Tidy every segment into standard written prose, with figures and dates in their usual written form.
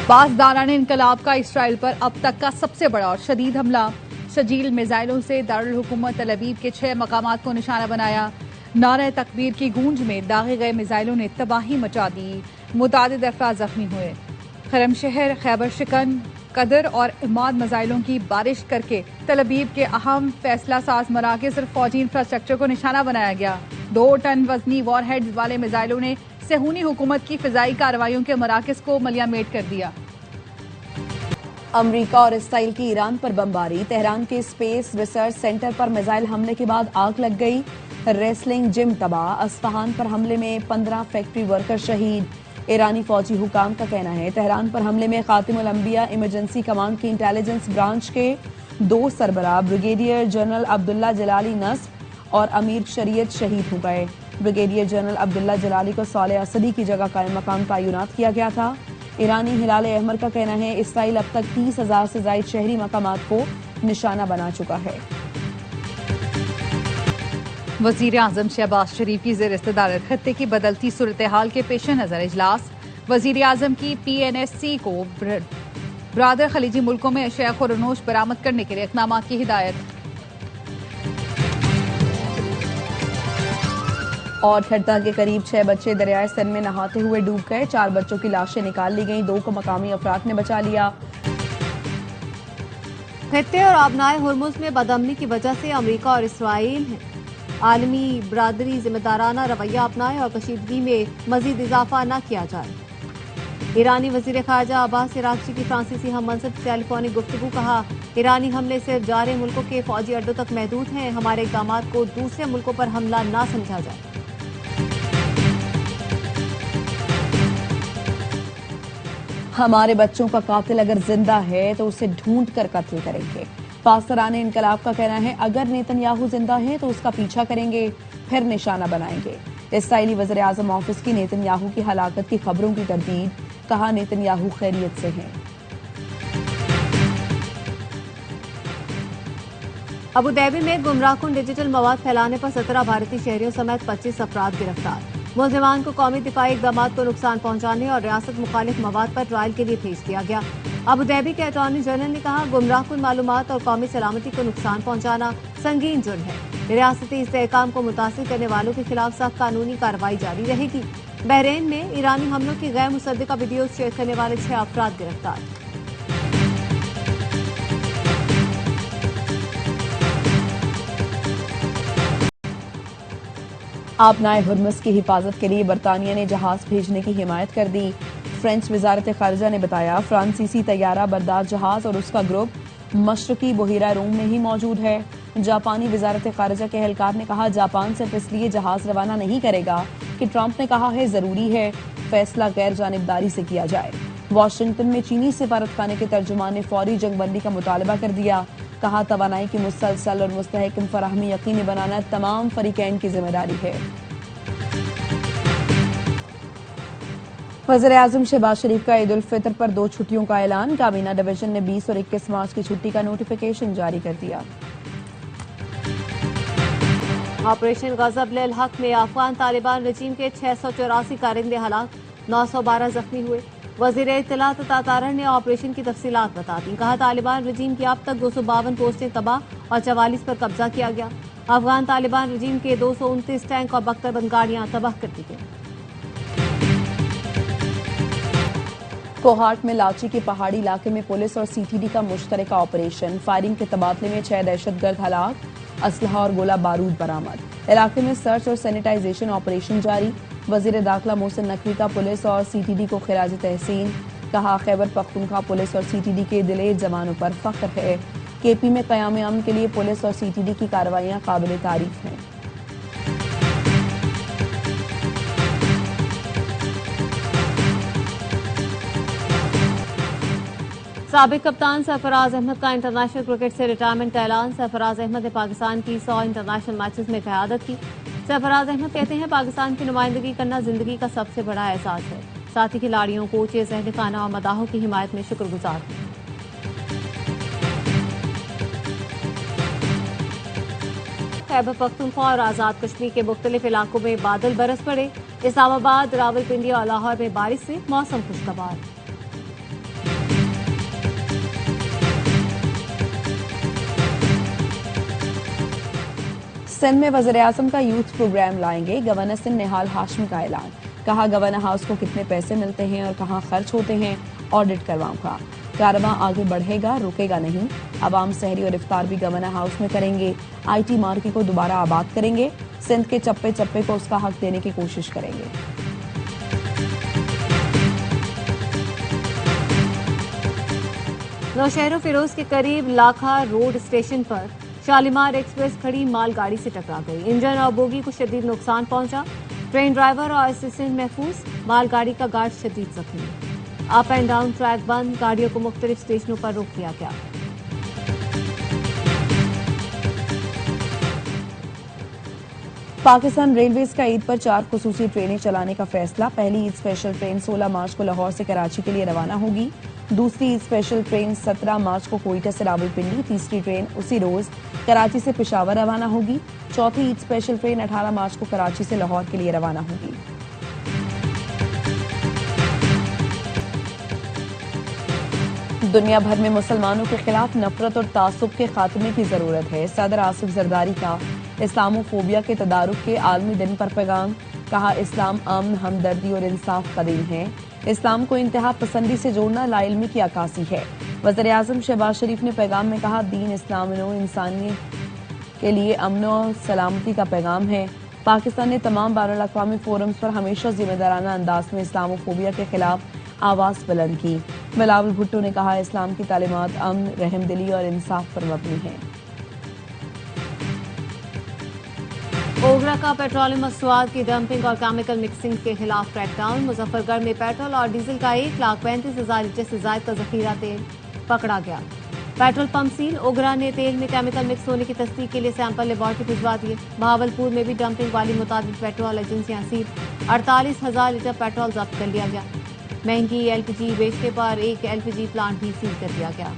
पासदारान इनकलाब का इसराइल पर अब तक का सबसे बड़ा और शदीद हमला। शजील मिसाइलों से दारुल हुकूमत तल अवीव के 6 मकामात को निशाना बनाया। नारे तकबीर की गूंज में दागे गए मिसाइलों ने तबाही मचा दी। मुतादिद अफराद जख्मी हुए। खरम शहर, खैबर शिकन, कदर और इमाद मिसाइलों की बारिश करके तल अवीव के अहम फैसला साज मराकज़ और फौजी इंफ्रास्ट्रक्चर को निशाना बनाया गया। 2 टन वजनी वॉरहेड्स वाले मिसाइलों ने सेहूनी हुकूमत की फिजाई कार्रवाइयों के मराकज़ को मलियामेट कर दिया। अमरीका और इसराइल की ईरान पर बमबारी। तेहरान के स्पेस रिसर्च सेंटर पर मिसाइल हमले के बाद आग लग गई। रेसलिंग जिम तबाह। अस्फहान पर हमले में 15 फैक्ट्री वर्कर शहीद। ईरानी फौजी हुकाम का कहना है तेहरान पर हमले में खातिमुल अंबिया इमरजेंसी कमांड की इंटेलिजेंस ब्रांच के 2 सरबराह ब्रिगेडियर जनरल अब्दुल्ला जलाली नस्ब और अमीर शरीयत शहीद हो गए। ब्रिगेडियर जनरल अब्दुल्ला जलाली को साले असदी की जगह कायम मकाम तैनात किया गया था। ईरानी हिलाल अहमर का कहना है इसराइल अब तक 30,000 से ज्यादा शहरी मकामात को निशाना बना चुका है। वजीर आजम शहबाज शरीफ की ज़ेर इस्तदारत खत्ते की बदलती सूरत हाल के पेश नजर इजलास। वजीर आजम की PNSC को ब्रादर खलीजी मुल्कों में अशिया खुरनोश बरामद करने के लिए इक़दाम की हिदायत। और ठट्टा के करीब 6 बच्चे दरियाए सिंध में नहाते हुए डूब गए। 4 बच्चों की लाशें निकाल ली गईं। 2 को मकामी अफराद ने बचा लिया। खत्ते और आबनाए हुर्मुज में बदअमनी की वजह से अमरीका और इसराइल आलमी बरादरी जिम्मेदाराना रवैया अपनाए और कशीदगी में मजीद इजाफा न किया जाए। ईरानी वजीर खारजा अब्बास अरागची की फ्रांसीसी हम मनसब टेलीफोनिक गुफ्तगू। कहा ईरानी हमले सिर्फ जारे मुल्कों के फौजी अड्डों तक महदूद हैं। हमारे इक़दाम को दूसरे मुल्कों पर हमला न समझा जाए। हमारे बच्चों का कातिल अगर जिंदा है तो उसे ढूंढ कर कत्ल करेंगे। पासदारान इनकलाब का कहना है अगर नेतन्याहू जिंदा है तो उसका पीछा करेंगे, फिर निशाना बनाएंगे। इसराइली वज़ीर आज़म ऑफिस की नेतन्याहू की हलाकत की खबरों की तरदीद। कहा नेतन्याहू खैरियत से हैं। अबू धाबी में गुमराहकुन डिजिटल मवाद फैलाने पर 17 भारतीय शहरियों समेत 25 अफराद गिरफ्तार। मुलजिमान को कौमी दिफाई इक़दामात को नुकसान पहुंचाने और रियासत मुखालिफ मवाद पर ट्रायल के लिए भेज दिया गया। अबू धाबी के अटॉर्नी जनरल ने कहा गुमराहकुन मालूमात और कौमी सलामती को नुकसान पहुंचाना संगीन जुर्म है। रियासती इस्तेहकाम को मुतासिर करने वालों के खिलाफ सख्त कानूनी कार्रवाई जारी रहेगी। बहरीन में ईरानी हमलों की गैर मुसद्दिका वीडियो शेयर करने वाले 6 अफराद गिरफ्तार। आबनाए हुर्मुज की हिफाजत के लिए बरतानिया ने जहाज भेजने की हिमायत कर दी। फ्रेंच वजारत खारजा ने बताया फ्रांसीसी तैयारा बरदार जहाज और उसका ग्रुप मशरकी बहिरा रूम में ही मौजूद है। जापानी वजारत खारजा के एहलकार ने कहा जापान सिर्फ इसलिए जहाज रवाना नहीं करेगा कि ट्रंप ने कहा है जरूरी है फैसला गैर जानिबदारी से किया जाए। वाशिंगटन में चीनी सिफारतखाने के तर्जुमान ने फौरी जंगबंदी का मुतालबा कर दिया। कहा तवानाई की मुसलसल और मुस्तहकम फराहमी यकीनी बनाना तमाम फरीकैन की जिम्मेदारी है। वज़ीर आज़म शहबाज शरीफ का ईद उल फितर पर 2 छुट्टियों का ऐलान। काबीना डिवीजन ने 20 और 21 मार्च की छुट्टी का नोटिफिकेशन जारी कर दिया। ऑपरेशन गजब लेल हक में अफगान तालिबान रजीम के 684 कारिंदे हलाक, 912 जख्मी हुए। वजीर इत्तलात तातारन ने ऑपरेशन की तफसीलात बता दी। कहा तालिबान रजीम की अब तक 252 पोस्टें तबाह और 44 पर कब्जा किया गया। अफगान तालिबान रजीम के 229 टैंक और बख्तरबंद गाड़ियां तबाह कर दी गई। कोहाट में लाची के पहाड़ी इलाके में पुलिस और CTD का मुश्तरका ऑपरेशन। फायरिंग के तबादले में 6 दहशतगर्द हलाक, असलहा और गोला बारूद बरामद। इलाके में सर्च और सैनिटाइजेशन ऑपरेशन जारी। वजीर दाखिला मोहसिन नकवी का पुलिस और CTD को खिराज तहसीन। कहा खैबर पख्तूनख्वा पुलिस और CTD के दिले जवानों पर फख्र है। KP में क़याम अमन के लिए पुलिस और CTD की कार्रवाइयां काबिल तारीफ हैं। साबिक कप्तान सरफराज अहमद का इंटरनेशनल क्रिकेट से रिटायरमेंट का ऐलान। सरफराज अहमद ने पाकिस्तान की 100 इंटरनेशनल मैचेस में क़यादत की। सरफराज अहमद कहते हैं पाकिस्तान की नुमाइंदगी करना जिंदगी का सबसे बड़ा एहसास है। साथी खिलाड़ियों, कोचेज, अहल खाना और मदाहों की हिमायत में शुक्रगुजार हैं। खैबर पख्तूनख्वा और आज़ाद कश्मीर के मुख्तलिफ इलाकों में बादल बरस पड़े। इस्लामाबाद, रावलपिंडी और लाहौर में बारिश से मौसम खुशगवार। सिंध में वज़ीर-ए-आज़म का यूथ प्रोग्राम लाएंगे गवर्नर सिंध निहाल हाशमी का ऐलान। कहा गवर्नर हाउस को कितने पैसे मिलते हैं और कहां खर्च होते हैं, ऑडिट करवाऊंगा। कारवां आगे बढ़ेगा, रुकेगा नहीं। अवाम सहरी और इफ्तार भी गवर्नर हाउस में करेंगे। IT मार्केट को दोबारा आबाद करेंगे। सिंध के चप्पे चप्पे को उसका हक देने की कोशिश करेंगे। नौशहरों फिरोज के करीब लाखा रोड स्टेशन पर शालीमार एक्सप्रेस खड़ी मालगाड़ी से टकरा गई। इंजन और बोगी को शदीद नुकसान पहुंचा। ट्रेन ड्राइवर और असिस्टेंट महफूज, मालगाड़ी का गार्ड शदीद जख्मी। अप एंड डाउन ट्रैक बंद, गाड़ियों को मुख्तलिफ स्टेशनों पर रोक दिया गया। पाकिस्तान रेलवेज का ईद पर 4 खुसूसी ट्रेनें चलाने का फैसला। पहली ईद स्पेशल ट्रेन 16 मार्च को लाहौर से कराची के लिए रवाना होगी। दूसरी ईद स्पेशल ट्रेन 17 मार्च को कोयटा से रावलपिंडी। तीसरी ट्रेन उसी रोज कराची से पेशावर रवाना होगी। चौथी ईद स्पेशल ट्रेन 18 मार्च को कराची से लाहौर के लिए रवाना होगी। दुनिया भर में मुसलमानों के खिलाफ नफरत और तासुब के खात्मे की जरूरत है। सदर आसिफ जरदारी का इस्लामोफोबिया के तदारुक के आलमी दिन पर पैगाम। कहा इस्लाम अमन, हमदर्दी और इंसाफ का दिन है। इस्लाम को इंतहा पसंदी से जोड़ना लाइल्मी की अक्कासी है। वज़ीर-ए-आज़म शहबाज शरीफ ने पैगाम में कहा दीन इस्लाम इंसानियत के लिए अमन और सलामती का पैगाम है। पाकिस्तान ने तमाम बैनुल अक़वामी फोरम्स पर हमेशा जिम्मेदाराना अंदाज में इस्लामोफोबिया के खिलाफ आवाज बुलंद की। बिलावल भुट्टो ने कहा इस्लाम की तालीमात अमन, रहमदिली और इंसाफ पर मबनी है। ओगरा का पेट्रोलियम मसनूआत की डंपिंग और केमिकल मिक्सिंग के खिलाफ क्रैकडाउन। मुजफ्फरगढ़ में पेट्रोल और डीजल का 1,35,000 लीटर से ज्यादा का जखीरा तेल पकड़ा गया। Petrol pump seal. ओगरा ने तेल में केमिकल मिक्स होने की तस्दीक के लिए सैंपल लेबॉर्ट्री भिजवा दिए। बहावलपुर में भी डंपिंग वाली मुताबिक पेट्रोल एजेंसियां सील। 48,000 लीटर पेट्रोल जब्त कर लिया गया। महंगी LPG बेचने पर एक LPG प्लांट भी सील कर दिया गया।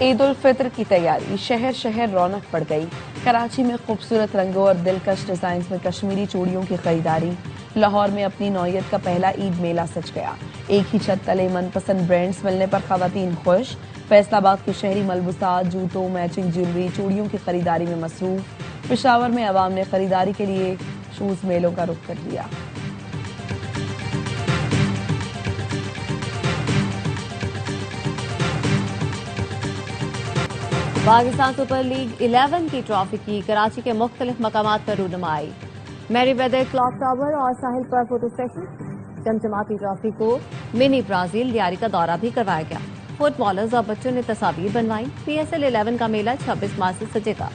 ईद उल फित्र की तैयारी। शहर शहर रौनक बढ़ गई। कराची में खूबसूरत रंगों और दिलकश डिजाइन में कश्मीरी चूड़ियों की खरीदारी। लाहौर में अपनी नौयत का पहला ईद मेला सज गया। एक ही छत तले मनपसंद ब्रांड्स मिलने पर खवातीन खुश। फैसलाबाद के शहरी मलबूसात, जूतों, मैचिंग ज्वेलरी, चूड़ियों की खरीदारी में मसरूफ। पेशावर में अवाम ने खरीदारी के लिए शूज मेलों का रुख कर लिया। पाकिस्तान सुपर लीग 11 की ट्रॉफी की कराची के मुख्तलिफ मकामात पर रूनुमाई। मैरी वेदर क्लॉक टावर और साहिल पर फोटो सेशन। चमचमाती ट्रॉफी को मिनी ब्राजील लियारी का दौरा भी करवाया गया। फुटबॉलर्स और बच्चों ने तस्वीर बनवाई। PSL 11 का मेला 26 मार्च से सजेगा।